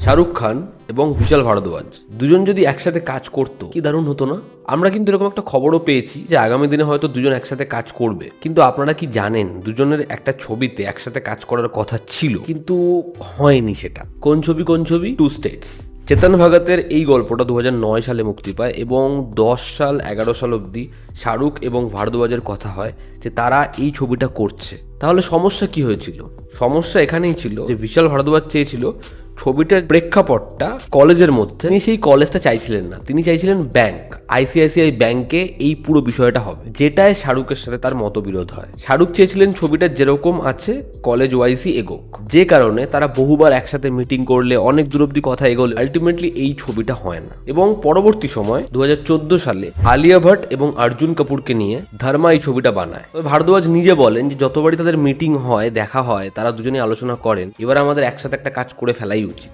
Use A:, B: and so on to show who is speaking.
A: শাহরুখ খান এবং বিশাল ভারদ্বাজ দুজন যদি একসাথে কাজ করতো কি দারুণ হতো না? আমরা কিন্তু এরকম একটা খবরও পেয়েছি যে আগামী দিনে হয়তো দুজন একসাথে কাজ করবে। কিন্তু আপনারা কি জানেন দুজনের একটা ছবিতে একসাথে কাজ করার কথা ছিল, কিন্তু হয়নি সেটা। কোন ছবি? Two states. চেতন ভগতের এই গল্পটা 2009 সালে মুক্তি পায় এবং 10 সাল 11 সাল অবধি শাহরুখ এবং ভারদ্বাজের কথা হয় যে তারা এই ছবিটা করছে। তাহলে সমস্যা কি হয়েছিল? সমস্যা এখানেই ছিল যে বিশাল ভারদ্বাজ চেয়েছিল ছবিটার প্রেক্ষাপটটা কলেজের মধ্যে। তিনি সেই কলেজটা চাইছিলেন না, তিনি চাইছিলেন ব্যাংক, আইসিআইসিআই ব্যাংকে এই পুরো বিষয়টা হবে, যেটায় শাহরুখের সাথে তার মতবিরোধ হয়। শাহরুখ চেয়েছিলেন ছবিটা যেরকম আছে কলেজ ওয়াইসই এগোক, যে কারণে তারা বহুবার একসাথে মিটিং করলে অনেক দূর অব্দি কথা এগোলে আলটিমেটলি এই ছবিটা হয় না। এবং পরবর্তী সময় 2014 সালে আলিয়া ভাট এবং অর্জুন কাপুরকে নিয়ে ধর্মা এই ছবিটা বানায়। তবে ভারদ্বাজ নিজে বলেন যে যতবারই তাদের মিটিং হয়, দেখা হয়, তারা দুজনেই আলোচনা করেন এবার আমাদের একসাথে একটা কাজ করে ফেলাই উচিত।